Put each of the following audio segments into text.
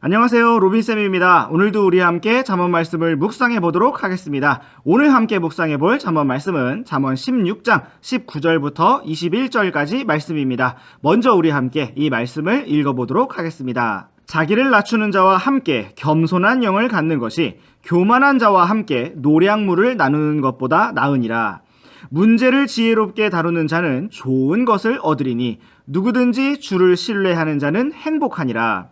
안녕하세요, 로빈쌤입니다. 오늘도 우리 함께 잠언 말씀을 묵상해 보도록 하겠습니다. 오늘 함께 묵상해 볼 잠언 말씀은 잠언 16장 19절부터 21절까지 말씀입니다. 먼저 우리 함께 이 말씀을 읽어보도록 하겠습니다. 자기를 낮추는 자와 함께 겸손한 영을 갖는 것이 교만한 자와 함께 노량물을 나누는 것보다 나으니라. 문제를 지혜롭게 다루는 자는 좋은 것을 얻으리니 누구든지 주를 신뢰하는 자는 행복하니라.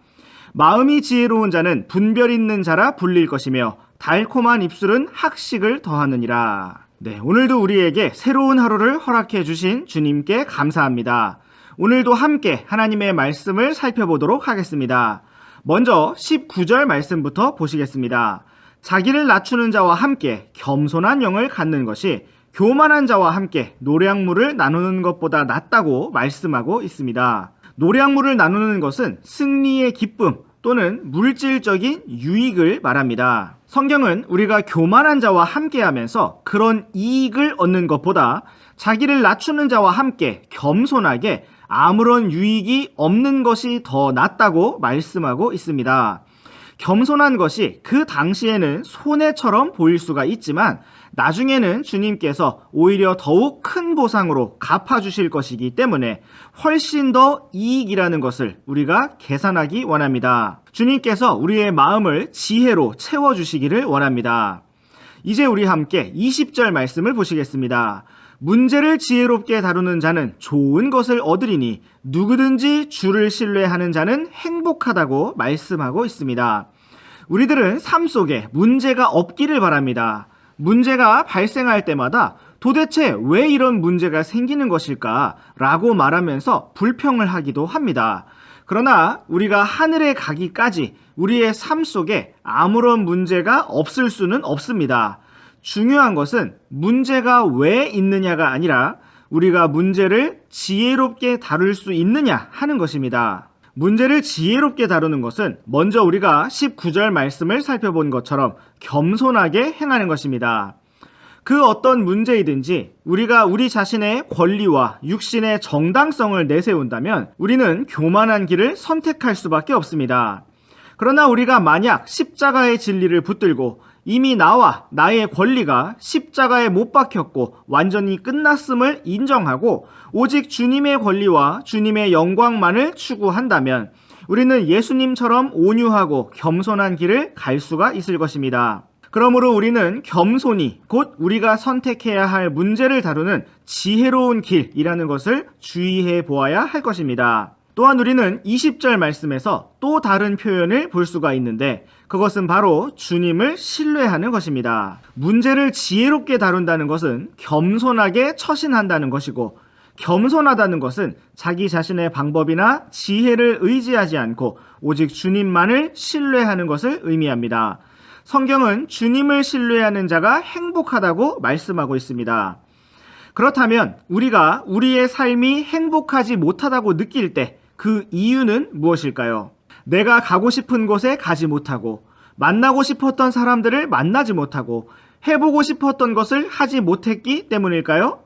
마음이 지혜로운 자는 분별 있는 자라 불릴 것이며 달콤한 입술은 학식을 더하느니라. 오늘도 우리에게 새로운 하루를 허락해 주신 주님께 감사합니다. 오늘도 함께 하나님의 말씀을 살펴보도록 하겠습니다. 먼저 19절 말씀부터 보시겠습니다. 자기를 낮추는 자와 함께 겸손한 영을 갖는 것이 교만한 자와 함께 노량물을 나누는 것보다 낫다고 말씀하고 있습니다. 노량물을 나누는 것은 승리의 기쁨 또는 물질적인 유익을 말합니다. 성경은 우리가 교만한 자와 함께하면서 그런 이익을 얻는 것보다 자기를 낮추는 자와 함께 겸손하게 아무런 유익이 없는 것이 더 낫다고 말씀하고 있습니다. 겸손한 것이 그 당시에는 손해처럼 보일 수가 있지만 나중에는 주님께서 오히려 더욱 큰 보상으로 갚아주실 것이기 때문에 훨씬 더 이익이라는 것을 우리가 계산하기 원합니다. 주님께서 우리의 마음을 지혜로 채워주시기를 원합니다. 이제 우리 함께 20절 말씀을 보시겠습니다. 문제를 지혜롭게 다루는 자는 좋은 것을 얻으리니 누구든지 주를 신뢰하는 자는 행복하다고 말씀하고 있습니다. 우리들은 삶 속에 문제가 없기를 바랍니다. 문제가 발생할 때마다 도대체 왜 이런 문제가 생기는 것일까? 라고 말하면서 불평을 하기도 합니다. 그러나 우리가 하늘에 가기까지 우리의 삶 속에 아무런 문제가 없을 수는 없습니다. 중요한 것은 문제가 왜 있느냐가 아니라 우리가 문제를 지혜롭게 다룰 수 있느냐 하는 것입니다. 문제를 지혜롭게 다루는 것은 먼저 우리가 19절 말씀을 살펴본 것처럼 겸손하게 행하는 것입니다. 그 어떤 문제이든지 우리가 우리 자신의 권리와 육신의 정당성을 내세운다면 우리는 교만한 길을 선택할 수밖에 없습니다. 그러나 우리가 만약 십자가의 진리를 붙들고 이미 나와 나의 권리가 십자가에 못 박혔고 완전히 끝났음을 인정하고 오직 주님의 권리와 주님의 영광만을 추구한다면 우리는 예수님처럼 온유하고 겸손한 길을 갈 수가 있을 것입니다. 그러므로 우리는 겸손히 곧 우리가 선택해야 할 문제를 다루는 지혜로운 길이라는 것을 주의해 보아야 할 것입니다. 또한 우리는 20절 말씀에서 또 다른 표현을 볼 수가 있는데 그것은 바로 주님을 신뢰하는 것입니다. 문제를 지혜롭게 다룬다는 것은 겸손하게 처신한다는 것이고 겸손하다는 것은 자기 자신의 방법이나 지혜를 의지하지 않고 오직 주님만을 신뢰하는 것을 의미합니다. 성경은 주님을 신뢰하는 자가 행복하다고 말씀하고 있습니다. 그렇다면 우리가 우리의 삶이 행복하지 못하다고 느낄 때 그 이유는 무엇일까요? 내가 가고 싶은 곳에 가지 못하고 만나고 싶었던 사람들을 만나지 못하고 해보고 싶었던 것을 하지 못했기 때문일까요?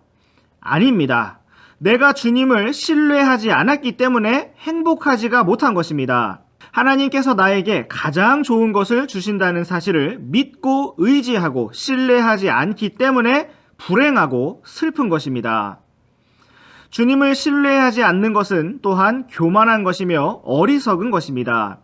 아닙니다. 내가 주님을 신뢰하지 않았기 때문에 행복하지가 못한 것입니다. 하나님께서 나에게 가장 좋은 것을 주신다는 사실을 믿고 의지하고 신뢰하지 않기 때문에 불행하고 슬픈 것입니다. 주님을 신뢰하지 않는 것은 또한 교만한 것이며 어리석은 것입니다.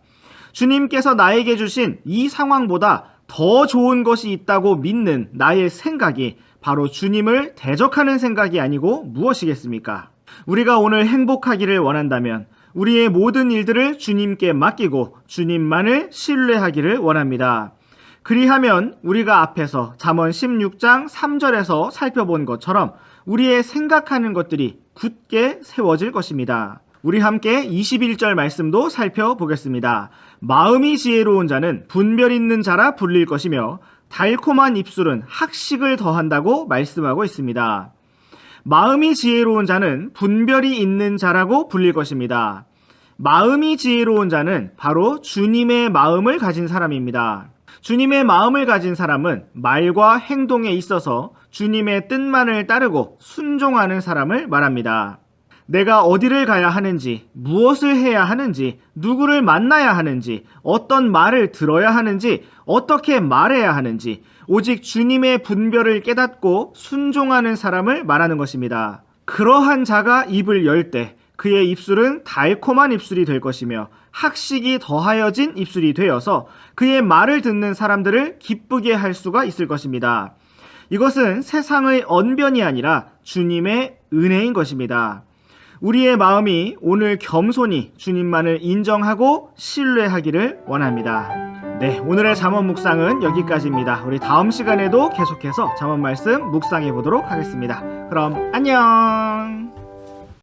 주님께서 나에게 주신 이 상황보다 더 좋은 것이 있다고 믿는 나의 생각이 바로 주님을 대적하는 생각이 아니고 무엇이겠습니까? 우리가 오늘 행복하기를 원한다면 우리의 모든 일들을 주님께 맡기고 주님만을 신뢰하기를 원합니다. 그리하면 우리가 앞에서 잠언 16장 3절에서 살펴본 것처럼 우리의 생각하는 것들이 굳게 세워질 것입니다. 우리 함께 21절 말씀도 살펴보겠습니다. 마음이 지혜로운 자는 분별 있는 자라 불릴 것이며 달콤한 입술은 학식을 더한다고 말씀하고 있습니다. 마음이 지혜로운 자는 분별이 있는 자라고 불릴 것입니다. 마음이 지혜로운 자는 바로 주님의 마음을 가진 사람입니다. 주님의 마음을 가진 사람은 말과 행동에 있어서 주님의 뜻만을 따르고 순종하는 사람을 말합니다. 내가 어디를 가야 하는지, 무엇을 해야 하는지, 누구를 만나야 하는지, 어떤 말을 들어야 하는지, 어떻게 말해야 하는지, 오직 주님의 분별을 깨닫고 순종하는 사람을 말하는 것입니다. 그러한 자가 입을 열 때 그의 입술은 달콤한 입술이 될 것이며 학식이 더하여진 입술이 되어서 그의 말을 듣는 사람들을 기쁘게 할 수가 있을 것입니다. 이것은 세상의 언변이 아니라 주님의 은혜인 것입니다. 우리의 마음이 오늘 겸손히 주님만을 인정하고 신뢰하기를 원합니다. 네, 오늘의 잠언 묵상은 여기까지입니다. 우리 다음 시간에도 계속해서 잠언 말씀 묵상해 보도록 하겠습니다. 그럼 안녕!